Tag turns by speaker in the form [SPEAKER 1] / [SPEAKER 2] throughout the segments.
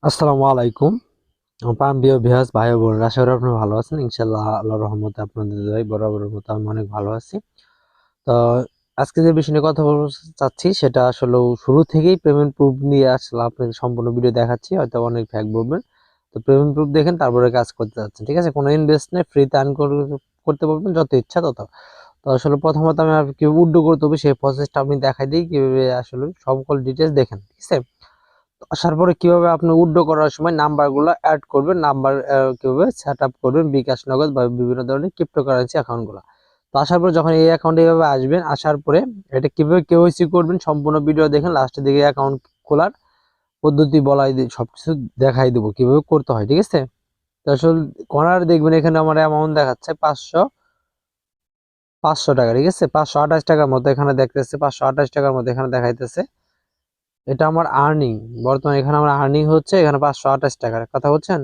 [SPEAKER 1] আসসালামু আলাইকুম। আমার প্রিয় ভিউয়ার্স ভাই ও বোনেরা, আশা করি আপনারা ভালো আছেন। ইনশাআল্লাহ আল্লাহর রহমতে আপনাদের দোয়ায় বরাবরের মতো আমি অনেক ভালো আছি। তো আজকে যে বিষয় নিয়ে কথা বলতে চাচ্ছি সেটা আসলে শুরু থেকেই পেমেন্ট প্রুফ নিয়ে আসলে আপনাদের সম্পূর্ণ ভিডিও দেখাচ্ছি, হয়তো অনেক ফ্যাক বলবেন। তো পেমেন্ট প্রুফ দেখেন তারপরে কাজ করতে যাচ্ছেন, ঠিক আছে? কোনো ইনভেস্ট নেই, ফ্রিতে আর্ন করতে পারবেন যত ইচ্ছা তত। তো আসলে প্রথমত আমি আর কিভাবে উইথড্র করতে হবে সেই প্রসেসটা আমি দেখাই দিই, কিভাবে আসলে সকল ডিটেলস দেখেন, ঠিক আছে? আসার পরে কিভাবে আপনি উইথড্র করার সময় নাম্বারগুলো অ্যাড করবেন, নাম্বার কিভাবে সেট আপ করবেন বিকাশ নগদ বা বিভিন্ন ধরনের ক্রিপ্টোকারেন্সি অ্যাকাউন্টগুলো। তো আসার পর যখন এই অ্যাকাউন্টে এভাবে আসবেন, আসার পরে এটা কিভাবে কেওয়াইসি করবেন সম্পূর্ণ ভিডিও দেখেন, লাস্টের দিকে অ্যাকাউন্ট খোলার পদ্ধতি বলাই সবকিছু দেখাই দেবো কিভাবে করতে হয়, ঠিক আছে? তো আসলে করার দেখবেন এখানে আমার অ্যামাউন্ট দেখাচ্ছে 500 টাকা, ঠিক আছে? 528 টাকার মতো এখানে দেখতেছে, 528 টাকার মতো এখানে দেখাইতেছে। এটা আমার আর্নিং, বর্তমানে এখানে আমার আর্নিং হচ্ছে এখানে 528 টাকার কথা বলছেন।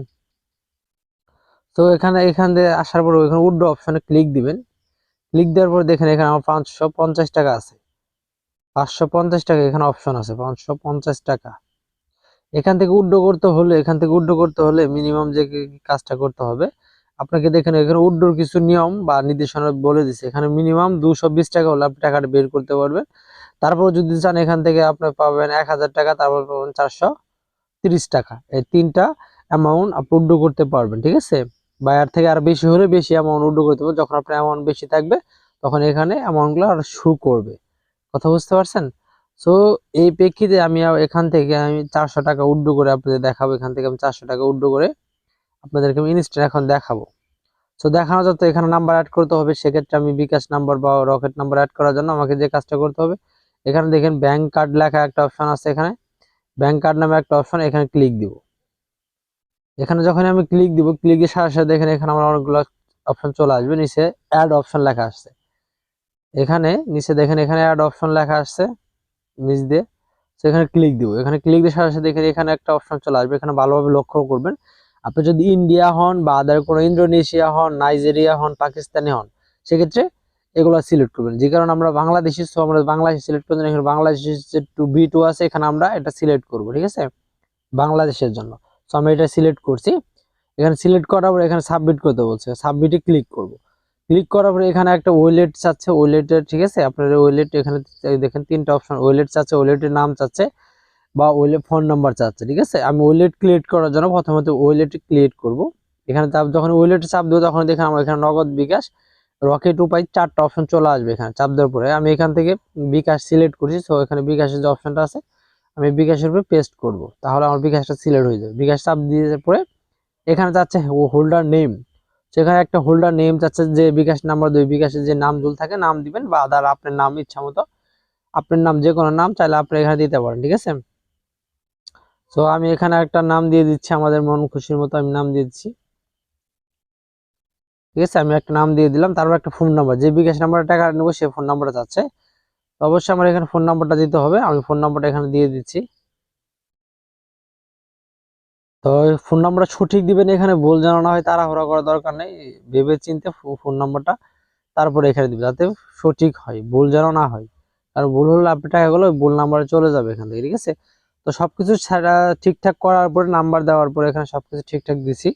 [SPEAKER 1] তো এখান দিয়ে আসার পর এখানে উইথড্র অপশনে ক্লিক দিবেন। ক্লিক দেওয়ার পর দেখেন এখানে আমার 550 টাকা আছে, 550 টাকা এখানে অপশন আছে, 550 টাকা। এখান থেকে উইথড্র করতে হলে মিনিমাম যে কাজটা করতে হবে আপনাকে, দেখেন এখানে উইথড্রর কিছু নিয়ম বা নির্দেশনা বলে দিচ্ছে। এখানে মিনিমাম 220 টাকা হলে আপনি টাকাটা বের করতে পারবেন। তারপর যদি চান এখান থেকে আপনি পাবেন 1000 টাকা, তারপর পাবেন 430 টাকা। এই তিনটা অ্যামাউন্ট আপনি উইথড্র করতে পারবেন, ঠিক আছে? বা এর থেকে আর বেশি হলে বেশি অ্যামাউন্ট উইথড্র করতে পারবেন। যখন আপনার অ্যামাউন্ট বেশি থাকবে তখন এখানে অ্যামাউন্টগুলো আর শো করবে। কথা বুঝতে পারছেন? সো এই প্রেক্ষিতে এখান থেকে আমি 400 টাকা উইথড্র করে আপনাদের দেখাবো। এখান থেকে আমি 400 টাকা উইথড্র করে আপনাদেরকে আমি ইনস্ট্যান্ট এখন দেখাবো। সো দেখানো যাতে এখানে নাম্বার অ্যাড করতে হবে, সেক্ষেত্রে আমি বিকাশ নাম্বার বা রকেট নাম্বার অ্যাড করার জন্য আমাকে যে কাজটা করতে হবে, এখানে দেখেন ব্যাংক কার্ড লেখা একটা অপশন আছে, এখানে ব্যাংক কার্ড নামে একটা অপশন, এখানে ক্লিক দিব। এখানে যখন আমি ক্লিক দিব, ক্লিক দিয়ে সাথে সাথে দেখেন এখানে আমার অনেকগুলো অপশন চলে আসবে। নিচে অ্যাড অপশন লেখা আসছে, এখানে নিচে দেখেন এখানে অ্যাড অপশন লেখা আসছে নিচ দিয়ে। সেখানে ক্লিক দিব। এখানে ক্লিক দিয়ে সাথে সাথে দেখেন এখানে একটা অপশন চলে আসবে। এখানে ভালোভাবে লক্ষ্য করবেন, আপনি যদি ইন্ডিয়া হন বা আদার কোনো ইন্দোনেশিয়া হন, নাইজেরিয়া হন, পাকিস্তানি হন, সেক্ষেত্রে এগুলো সিলেক্ট করবেন। যে কারণে আমরা বাংলাদেশি, সো আমরা বাংলাদেশ সিলেক্ট করবেন। এখানে বাংলাদেশের যে B2 আছে এখানে আমরা এটা সিলেক্ট করব, ঠিক আছে? বাংলাদেশের জন্য। সো আমি এটা সিলেক্ট করছি। এখানে সিলেক্ট করার পর এখানে সাবমিট করতে বলছে, সাবমিটে ক্লিক করব। ক্লিক করার পরে এখানে একটা ওয়ালেট চাচ্ছে, ওয়ালেটের, ঠিক আছে? আপনার ওয়ালেট এখানে দেখেন তিনটা অপশন, ওয়ালেট চাচ্ছে, ওয়ালেটের নাম চাচ্ছে বা ওয়ালেট ফোন নাম্বার চাচ্ছে, ঠিক আছে? আমি ওয়ালেট ক্রিয়েট করার জন্য প্রথমত ওয়ালেট ক্রিয়েট করব। এখানে যখন ওয়ালেটে চাপ দেবো তখন দেখেন আমার এখানে নগদ, বিকাশ, রকেট, উপায় চারটা অপশন চলে আসবে। এখানে চাপ দেওয়ার পরে আমি এখান থেকে বিকাশ সিলেক্ট করছি। সো এখানে বিকাশের যে অপশনটা আছে আমি বিকাশের উপরে পেস্ট করব, তাহলে আমার বিকাশটা সিলেক্ট হয়ে যাবে। বিকাশ চাপ দিয়ে পরে এখানে চাচ্ছে হোল্ডার নেম, সেখানে একটা হোল্ডার নেম চাচ্ছে, যে বিকাশ নাম্বার দুই বিকাশের যে নামগুলো থাকে নাম দিবেন, বা আদার আপনার নাম ইচ্ছা মতো, আপনার নাম যে কোনো নাম চাইলে আপনি এখানে দিতে পারেন, ঠিক আছে? তো আমি এখানে একটা নাম দিয়ে দিচ্ছি, আমাদের মন খুশির মতো আমি নাম দিয়ে দিচ্ছি, ঠিক আছে? আমি একটা নাম দিয়ে দিলাম। তারপর একটা ফোন নাম্বার, যে বিকাশ নাম্বারে টাকা নেবো সে ফোন নাম্বারটা চাচ্ছে। তো অবশ্যই আমার এখানে ফোন নাম্বারটা দিতে হবে, আমি ফোন নাম্বারটা এখানে দিয়ে দিচ্ছি। তো ফোন নাম্বারটা সঠিক দিবেন, এখানে ভুল যেন না হয়, তাড়াহুড়া করার দরকার নেই। ভেবে চিন্তে ফোন নাম্বারটা তারপরে এখানে দিবে, যাতে সঠিক হয়, ভুল যেন না হয়। আর ভুল হলে আপনি টাকাগুলো ভুল নাম্বারে চলে যাবে এখান থেকে, ঠিক আছে? তো সবকিছু ঠিকঠাক করার পরে, নাম্বার দেওয়ার পরে এখানে সবকিছু ঠিকঠাক দিছি।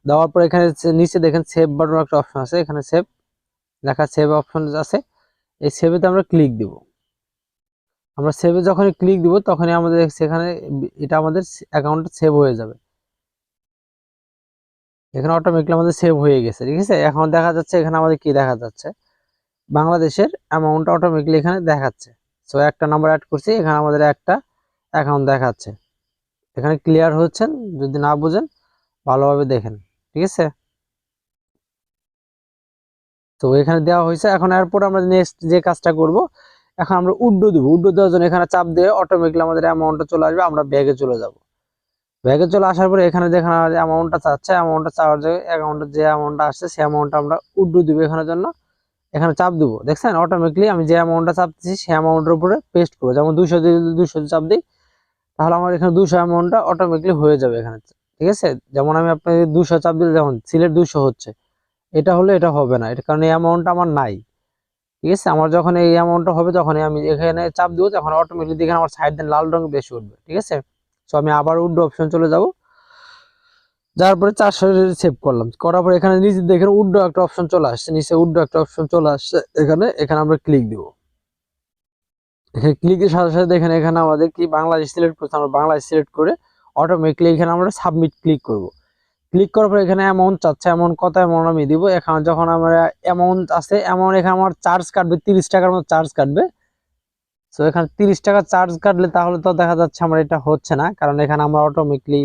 [SPEAKER 1] দেওয়ার পর এখানে নিচে দেখেন সেভ বাটন একটা অপশন আছে, এখানে সেভ লেখা, সেভ অপশন আছে। এই সেভেতে আমরা ক্লিক দিব। আমরা সেভে যখনই ক্লিক দিব তখনই আমাদের সেখানে এটা আমাদের অ্যাকাউন্টে সেভ হয়ে যাবে। এখানে অটোমেটিকলি আমাদের সেভ হয়ে গেছে, ঠিক আছে? এখন দেখা যাচ্ছে এখানে আমাদের কি দেখা যাচ্ছে, বাংলাদেশের অ্যামাউন্ট অটোমেটিকলি এখানে দেখাচ্ছে। সো একটা নাম্বার অ্যাড করছি, এখানে আমাদের একটা অ্যাকাউন্ট দেখাচ্ছে। এখানে ক্লিয়ার হচ্ছেন, যদি না বুঝেন ভালোভাবে দেখেন, ঠিক আছে? তো এখানে দেওয়া হয়েছে। এখন এরপর আমরা নেক্সট যে কাজটা করব, এখন আমরা উইথড্র দিব। উইথড্র দেওয়ার জন্য এখানে চাপ দিয়ে অটোমেটিকলি আমাদের অ্যামাউন্টটা চলে আসবে, আমরা ব্যাগে চলে যাব। ব্যাগে চলে আসার পরে এখানে দেখেন অ্যামাউন্টটা চাচ্ছে, অ্যামাউন্টটা চাওয়ার যে অ্যাকাউন্টে যে অ্যামাউন্টটা আসছে সেই অ্যামাউন্টটা আমরা উইথড্র দিব এখানের জন্য। এখানে চাপ দিব, দেখছেন অটোমেটিকলি আমি যে অ্যামাউন্টটা চাপতেছি সেই অ্যামাউন্টের উপরে পেস্ট করবো। যেমন 200, যদি 200 চাপ দিই তাহলে আমার এখানে 200 অ্যামাউন্টটা অটোমেটিকলি হয়ে যাবে এখানে, ঠিক আছে? যেমন আমি আপনাকে 200 চাপ দিলে যেমন সিলেক্ট 200 হচ্ছে, এটা হলে এটা হবে না, এটা কারণ এই অ্যামাউন্টটা আমার নাই, ঠিক আছে? আমার যখন এই অ্যামাউন্টটা হবে তখন আমি এখানে চাপ দিব, তখন অটোমেটিকলি দেখেন আমার সাইড দিয়ে লাল রঙ বেশি উঠবে, ঠিক আছে? সো আমি আবার উইথড্র অপশন চলে যাব। যাওয়ার পরে 400 সেভ করলাম, করার পরে এখানে নিচে দেখেন উইথড্র একটা অপশন চলে আসছে, নিচে উইথড্র একটা অপশন চলে আসছে, এখানে আমরা ক্লিক দিব। এখানে ক্লিকের সাথে সাথে দেখেন এখানে আমাদের কি বাংলাদেশ সিলেক্ট করতে, আমরা বাংলাদেশ সিলেক্ট করে অটোমেটিক্যালি এখানে আমরা সাবমিট ক্লিক করব। ক্লিক করার পর এখানে অ্যামাউন্ট চাচ্ছে, অ্যামাউন্ট কত অ্যামাউন্ট আমি দিব। এখন যখন আমরা অ্যামাউন্ট আছে, অ্যামাউন্ট এখানে আমার চার্জ কাটবে 30 টাকার মতো চার্জ কাটবে। সো এখানে 30 টাকা চার্জ কাটলে তাহলে তো দেখা যাচ্ছে আমার এটা হচ্ছে না, কারণ এখানে আমরা অটোমেটিকলি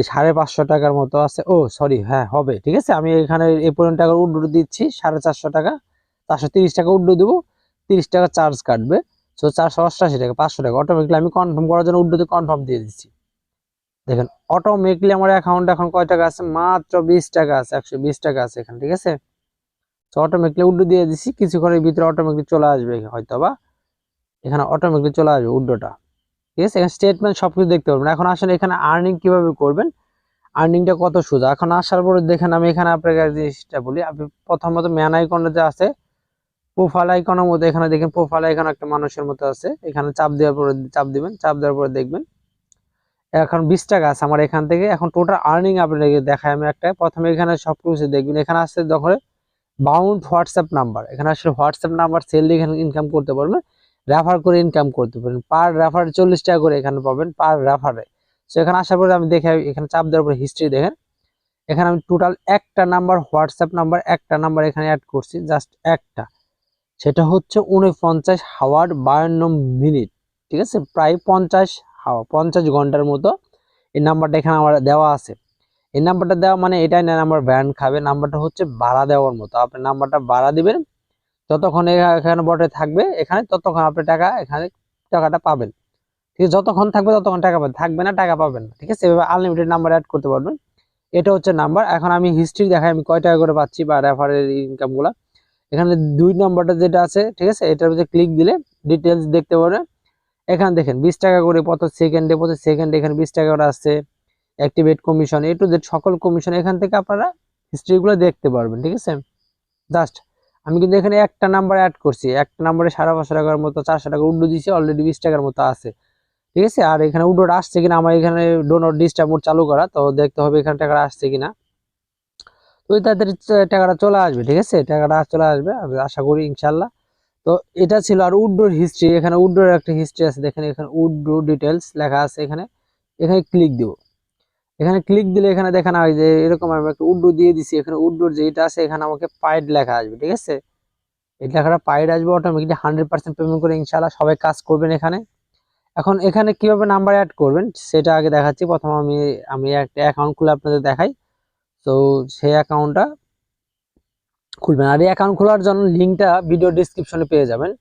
[SPEAKER 1] 550 টাকার মতো আছে। ও সরি, হ্যাঁ হবে, ঠিক আছে। আমি এখানে এই পরিমাণ টাকার উড্ডু দিচ্ছি 450 টাকা, 430 টাকা উড্ডু দেবো, 30 টাকা চার্জ কাটবে। সো 488 টাকা, 500 টাকা অটোমেটিকলি আমি কনফার্ম করার জন্য উড্ডুতে কনফার্ম দিয়ে দিচ্ছি। দেখেন অটোমেটিকলি আমার অ্যাকাউন্ট এখন কয় টাকা আছে, মাত্র 20 টাকা আছে, 120 টাকা আছে এখানে, ঠিক আছে। তো অটোমেটিকলি উড্ডু দিয়ে দিচ্ছি, কিছুক্ষণের ভিতরে অটোমেটিকলি চলে আসবে হয়তো, বা এখানে অটোমেটিকলি চলে আসবে উড্ডুটা, ঠিক আছে। এখানে স্টেটমেন্ট সবকিছু দেখতে পারবেন। এখন আসলে এখানে আর্নিং কিভাবে করবেন, আর্নিংটা কত সোজা। এখন আসার পরে দেখেন আমি এখানে আপনাকে জিনিসটা বলি। আপনি প্রথমত ম্যান আইকনে যে আছে প্রোফাইল আইকনের মধ্যে, এখানে দেখেন প্রোফাইল আইকন একটা মানুষের মতো আছে, এখানে চাপ দেওয়ার পরে চাপ দিবেন, চাপ দেওয়ার পরে দেখবেন এখন 20 টাকা আছে আমার এখান থেকে। এখন টোটাল আর্নিং আপনাকে দেখায় আমি একটা, প্রথমে এখানে সবকিছু দেখবেন। এখানে আসছে যখন বাউন্ড হোয়াটসঅ্যাপ নাম্বার, এখানে আসলে হোয়াটসঅ্যাপ নাম্বার সেল দিয়ে এখানে ইনকাম করতে পারবেন, রেফার করে ইনকাম করতে পারেন। পার রেফার 40 টাকা করে এখানে পাবেন পার রেফারে। তো এখানে আসার পরে আমি দেখে এখানে চাপ দেওয়ার পরে হিস্ট্রি দেখেন, এখানে আমি টোটাল একটা নাম্বার হোয়াটসঅ্যাপ নাম্বার একটা নাম্বার এখানে অ্যাড করছি, জাস্ট একটা, সেটা হচ্ছে 49 হাওয়ার 52 মিনিট, ঠিক আছে, প্রায় 50 ঘন্টার মতো এই নাম্বারটা এখানে আমার দেওয়া আছে। এই নাম্বারটা দেওয়া মানে এটাই না নাম্বার ব্যান্ড খাবে, নাম্বারটা হচ্ছে ভাড়া দেওয়ার মতো। আপনি নাম্বারটা ভাড়া দিবেন, যতক্ষণ এখানে বটে থাকবে এখানে, ততক্ষণ আপনি টাকা এখানে টাকাটা পাবেন, ঠিক আছে। যতক্ষণ থাকবে ততক্ষণ টাকা পাবেন, থাকবে না টাকা পাবেন না, ঠিক আছে। এভাবে আনলিমিটেড নাম্বার অ্যাড করতে পারবেন। এটা হচ্ছে নাম্বার। এখন আমি হিস্ট্রি দেখাই আমি কয় টাকা করে পাচ্ছি বা রেফারের ইনকাম গুলা। এখানে 2 নম্বরটা যেটা আছে, ঠিক আছে, এটার ভিতরে ক্লিক দিলে ডিটেলস দেখতে পারবেন। এখানে দেখেন 20 টাকা করে প্রতি সেকেন্ডে এখানে 20 টাকা করে আসছে। Activate commission, A to Z সকল কমিশন এখান থেকে আপনারা হিস্ট্রি গুলো দেখতে পারবেন, ঠিক আছে। জাস্ট আমি কিন্তু এখানে একটা নাম্বার অ্যাড করছি, একটা নাম্বারে 550 টাকার মতো 400 টাকা উড্ডু দিছি, অলরেডি 20 টাকার মতো আছে, ঠিক আছে। আর এখানে উড্ডোটা আসছে কিনা, আমার এখানে ডো নট ডিস্টার্ব মোড চালু করা, তো দেখতে হবে এখানে টাকাটা আসছে কিনা। তো তাড়াতাড়ি টাকাটা চলে আসবে, ঠিক আছে, টাকাটা চলে আসবে আমি আশা করি ইনশাল্লাহ। তো এটা ছিল। আর উড্ডোর হিস্ট্রি, এখানে উড্ডোর একটা হিস্ট্রি আছে, দেখেন এখানে উড্ডো ডিটেলস লেখা আছে, এখানে এখানে ক্লিক দিব। এখানে ক্লিক দিলে এখানে দেখেন ওই যে এরকম আমি একটা উড্ডো দিয়ে দিছি, এখানে উড্ডোর যেটা আছে এখানে আমাকে পাইড লেখা আসবে, ঠিক আছে। এই লেখাটা পাইড আসবে অটোমেটিকলি 100% পেমেন্ট করে ইনশাল্লাহ সবাই কাজ করবেন এখানে। এখন এখানে কিভাবে নাম্বার অ্যাড করবেন সেটা আগে দেখাচ্ছি। প্রথম আমি আমি একটা অ্যাকাউন্ট খুলে আপনাদের দেখাই। তো সেই অ্যাকাউন্টটা খুলবেন, আর এই অ্যাকাউন্ট খোলার জন্য লিঙ্কটা ভিডিও ডেসক্রিপশনে পেয়ে যাবেন।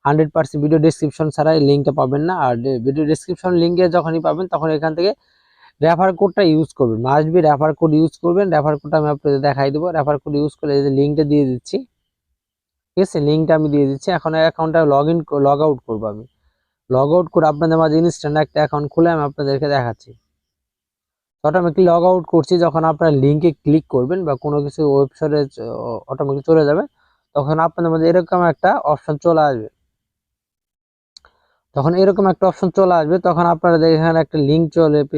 [SPEAKER 1] 100% ভিডিও ডেসক্রিপশন ছাড়া এই লিঙ্কটা পাবেন না। আর ভিডিও ডেসক্রিপশন লিঙ্কে যখনই পাবেন তখন এখান থেকে রেফার কোডটা ইউজ করবেন, must be refer code use করবেন। রেফার কোডটা আমি আপনাদের দেখাই দেবো। রেফার কোড ইউজ করে এই যে লিঙ্কটা দিয়ে দিচ্ছি, ঠিক আছে, লিঙ্কটা আমি দিয়ে দিচ্ছি। এখন অ্যাকাউন্টটা লগ আউট করবো আমি। লগ আউট করে আপনাদের মাঝে ইনস্ট্যান্ট একটা অ্যাকাউন্ট খুলে আমি আপনাদেরকে দেখাচ্ছি। অটোমেটিক লগ আউট করছি, যখন আপনার লিঙ্কে ক্লিক করবেন বা কোনো কিছু ওয়েবসাইটে অটোমেটিক চলে যাবে, তখন আপনাদের মধ্যে এরকম একটা অপশন চলে আসবে। তখন আপনারা এখানে একটা লিঙ্ক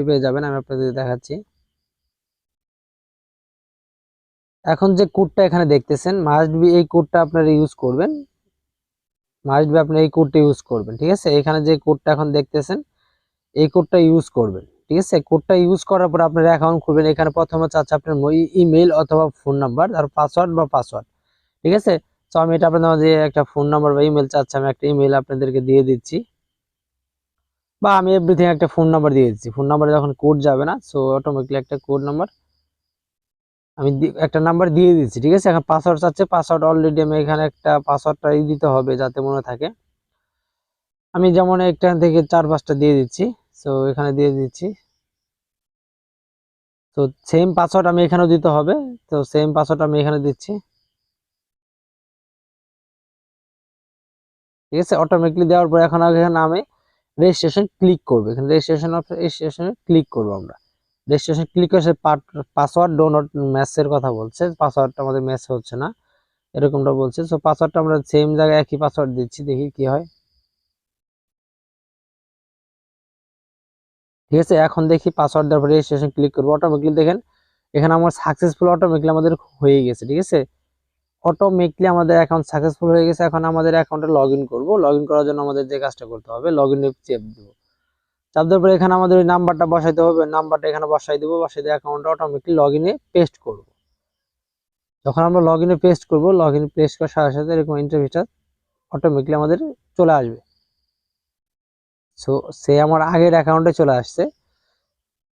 [SPEAKER 1] পেয়ে যাবেন, আমি আপনাদের দেখাচ্ছি। এখন যে কোডটা এখানে দেখতেছেন, মাস্ট বি এই কোডটা আপনারা ইউজ করবেন, মাস্ট বি আপনি এই কোডটা ইউজ করবেন, ঠিক আছে। এখানে যে কোডটা এখন দেখতেছেন এই কোডটা ইউজ করবেন, ঠিক আছে। কোডটা ইউজ করার পর আপনার অ্যাকাউন্ট খুলবেন। এখানে প্রথমে চাচ্ছে আপনার ইমেল অথবা ফোন নাম্বার আর পাসওয়ার্ড, ঠিক আছে। তো আমি এটা আপনাদের যে একটা ফোন নাম্বার বা ইমেল চাচ্ছে, আমি একটা ইমেল আপনাদেরকে দিয়ে দিচ্ছি, বা আমি এভরিথিং একটা ফোন নাম্বার দিয়ে দিচ্ছি। ফোন নাম্বারে যখন কোড যাবে না, সো অটোমেটিকলি একটা কোড নাম্বার আমি একটা নাম্বার দিয়ে দিচ্ছি, ঠিক আছে। এখন পাসওয়ার্ড চাচ্ছে, পাসওয়ার্ড অলরেডি আমি এখানে একটা পাসওয়ার্ডটা দিতে হবে যাতে মনে থাকে। আমি যেমন এখান থেকে 4-5টা দিয়ে দিচ্ছি, সো এখানে দিয়ে দিচ্ছি। তো সেম পাসওয়ার্ড আমি এখানেও দিতে হবে, তো সেম পাসওয়ার্ড আমি এখানে দিচ্ছি, ঠিক আছে। অটোমেটিকলি দেওয়ার পর এখন এখানে আমি রেজিস্ট্রেশন ক্লিক করবো, এখানে রেজিস্ট্রেশনে ক্লিক করবো আমরা। রেজিস্ট্রেশন ক্লিক করে পাসওয়ার্ড ডো নট ম্যাচের কথা বলছে, পাসওয়ার্ডটা আমাদের ম্যাচ হচ্ছে না, এরকমটা বলছে। সো পাসওয়ার্ডটা আমরা সেম জায়গায় একই পাসওয়ার্ড দিচ্ছি, দেখি কি হয়। ঠিক আছে। এখন দেখি পাসওয়ার্ড দেওয়ার পরে রেজিস্ট্রেশন ক্লিক করবো, অটোমেটিকলি দেখেন এখানে আমার সাকসেসফুল অটোমেটিকলি আমাদের হয়ে গেছে। ঠিক আছে, অটোমেটিকলি আমাদের অ্যাকাউন্ট সাকসেসফুল হয়ে গেছে। এখন আমাদের অ্যাকাউন্টে লগ ইন করবো। লগ ইন করার জন্য আমাদের যে কাজটা করতে হবে, লগ ইনে চেপ দিব। চাপ দেওয়ার পরে এখানে আমাদের ওই নাম্বারটা বসাইতে হবে, নাম্বারটা এখানে বসাই দিব। বসাই দিয়ে অ্যাকাউন্টটা অটোমেটিকলি লগ ইনে পেস্ট করবো। যখন আমরা লগ ইনে পেস্ট করবো, লগ ইন পেস্ট করার সাথে সাথে এরকম ইন্টারফেসটা অটোমেটিকলি আমাদের চলে আসবে। সো সে আমার আগের অ্যাকাউন্টে চলে আসছে।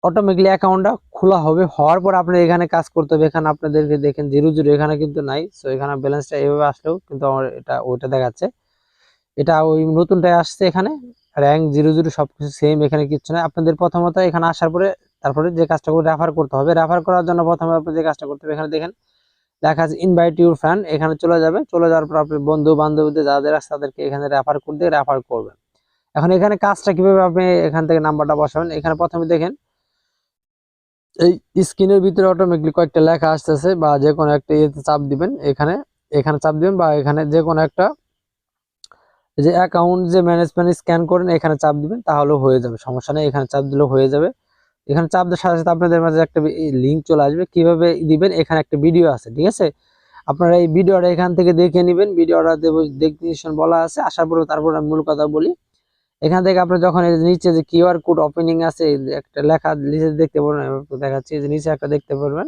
[SPEAKER 1] অটোমেটিকলি অ্যাকাউন্টটা খোলা হবে। হওয়ার পর আপনার এখানে কাজ করতে হবে। এখানে আপনাদেরকে দেখেন 0 এখানে কিন্তু নাই। সো এখানে ব্যালেন্সটা এভাবে আসলেও কিন্তু আমার এটা ওইটা দেখাচ্ছে, এটা ওই নতুনটাই আসছে। এখানে র্যাঙ্ক 0 সবকিছু সেম, এখানে কিছু নাই। আপনাদের প্রথমত এখানে আসার পরে তারপরে যে কাজটা করে রেফার করতে হবে। রেফার করার জন্য প্রথমে আপনি যে কাজটা করতে হবে, এখানে দেখেন লেখা আছে ইনভাইট ইউর ফ্রেন্ড, এখানে চলে যাবে। চলে যাওয়ার পর আপনি বন্ধু বান্ধবীদের যাদের আছে তাদেরকে এখানে রেফার কোড দিয়ে রেফার করবেন। এখন এখানে কাজটা কিভাবে আপনি এখান থেকে নাম্বারটা বসাবেন, এখানে প্রথমে দেখেন এই স্ক্রিনের ভিতরে অটোমেটিকলি কয়েকটা লেখা আসতেছে, বা যে কোনো একটা ইয়েতে চাপ দিবেন, এখানে এখানে চাপ দিবেন, বা এখানে যে কোনো একটা যে অ্যাকাউন্ট যে ম্যানেজমেন্ট স্ক্যান করেন এখানে চাপ দিবেন, তাহলেও হয়ে যাবে, সমস্যা নেই। এখানে চাপ দিলেও হয়ে যাবে। এখানে চাপ দেওয়ার সাথে সাথে আপনাদের মাঝে একটা লিঙ্ক চলে আসবে, কিভাবে দিবেন। এখানে একটা ভিডিও আছে, ঠিক আছে, আপনারা এই ভিডিওটা এখান থেকে দেখে নেবেন। ভিডিওটা ডেসক্রিপশন বলা আছে। আসার পরে তারপর আমি মূল কথা বলি। এখান থেকে আপনি যখন এই নিচে যে কিউআর কোড ওপেনিং আছে, একটা লেখা নিচে দেখতে পারবেন, দেখাচ্ছি যে নিচে একটা দেখতে পারবেন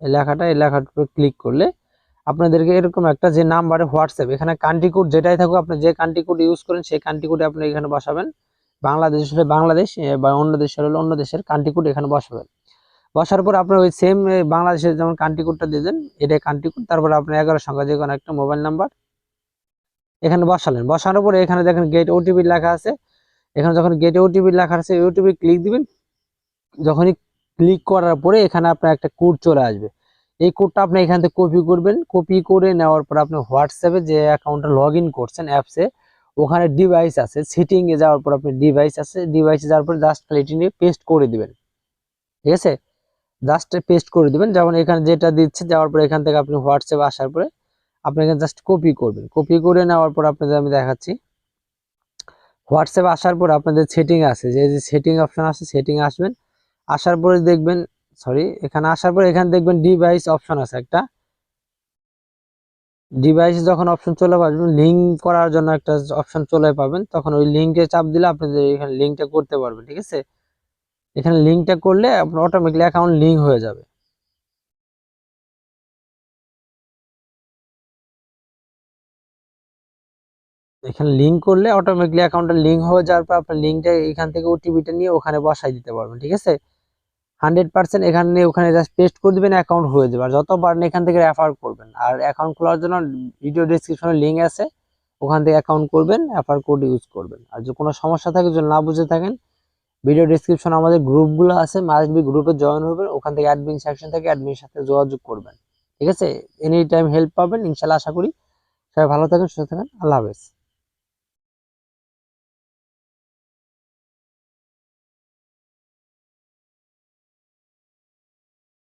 [SPEAKER 1] এই লেখাটা, এই লেখাটার উপর ক্লিক করলে আপনাদেরকে এরকম একটা যে নাম্বারে হোয়াটসঅ্যাপ, এখানে কান্ট্রি কোড যেটাই থাকুক, আপনি যে কান্ট্রি কোড ইউজ করেন সেই কান্ট্রি কোডে আপনি এখানে বসাবেন। বাংলাদেশ হলে বাংলাদেশ, বা অন্য দেশের হলে অন্য দেশের কান্ট্রি কোড এখানে বসাবেন। বসার পর আপনার ওই সেম বাংলাদেশের যেমন কান্ট্রি কোডটা দিয়ে দেন, এটাই কান্ট্রি কোড। তারপর আপনি 11 সংখ্যা যে কোনো একটা মোবাইল নাম্বার এখানে বসালেন। বসানোর পরে এখানে দেখেন গেট ওটিপি লেখা আছে। এখানে যখন গেট ওটিপি লেখা আছে, ওটিপি ক্লিক দিবেন। যখনই ক্লিক করার পরে এখানে আপনার একটা কোড চলে আসবে। এই কোডটা আপনি এখান থেকে কপি করবেন। কপি করে নেওয়ার পর আপনি হোয়াটসঅ্যাপে যে অ্যাকাউন্টটা লগ ইন করছেন অ্যাপসে, ওখানে ডিভাইস আছে, সেটিং এ যাওয়ার পর আপনি ডিভাইস আছে, ডিভাইসে যাওয়ার পর জাস্ট খালি এটি নিয়ে পেস্ট করে দিবেন। ঠিক আছে, জাস্ট পেস্ট করে দিবেন। যেমন এখানে যেটা দিচ্ছে, যাওয়ার পর এখান থেকে আপনি হোয়াটসঅ্যাপে আসার পরে আপনি এখানে জাস্ট কপি করবেন। কপি করে নেওয়ার পর আপনাদের আমি দেখাচ্ছি। হোয়াটসঅ্যাপে আসার পর আপনাদের সেটিং আছে, যে সেটিং অপশন আছে, সেটিং আসবেন। আসার পরে দেখবেন, সরি, এখানে আসার পরে এখানে দেখবেন ডিভাইস অপশন আছে একটা। ডিভাইস যখন অপশন চলে পাবেন, লিঙ্ক করার জন্য একটা অপশন চলে পাবেন, তখন ওই লিঙ্কে চাপ দিলে আপনাদের এখানে লিঙ্কটা করতে পারবেন। ঠিক আছে, এখানে লিঙ্কটা করলে আপনার অটোমেটিকলি অ্যাকাউন্ট লিঙ্ক হয়ে যাবে। এখানে লিঙ্ক করলে অটোমেটিকলি অ্যাকাউন্টটা লিঙ্ক হয়ে যাওয়ার পর আপনার লিঙ্কটা এখান থেকে ওটিপিটা নিয়ে ওখানে বসাই দিতে পারবেন। ঠিক আছে, 100% এখানে ওখানে জাস্ট পেস্ট করে দিবেন, অ্যাকাউন্ট হয়ে যাবে। আর যত পারেন এখান থেকে রেফার করবেন। আর অ্যাকাউন্ট খোলার জন্য ভিডিও ডেসক্রিপশনে লিঙ্ক আছে, ওখান থেকে অ্যাকাউন্ট করবেন, রেফার কোড ইউজ করবেন। আর যদি কোনো সমস্যা থাকে, যদি না বুঝে থাকেন, ভিডিও ডেসক্রিপশনে আমাদের গ্রুপগুলো আছে, মাস্ট বি গ্রুপে জয়েন হবেন। ওখান থেকে অ্যাডমিন সেকশন থেকে অ্যাডমিনের সাথে যোগাযোগ করবেন। ঠিক আছে, এনি টাইম হেল্প পাবেন ইনশাআল্লাহ। আশা করি সবাই ভালো থাকেন, সুস্থ থাকেন। আল্লাহ হাফেজ।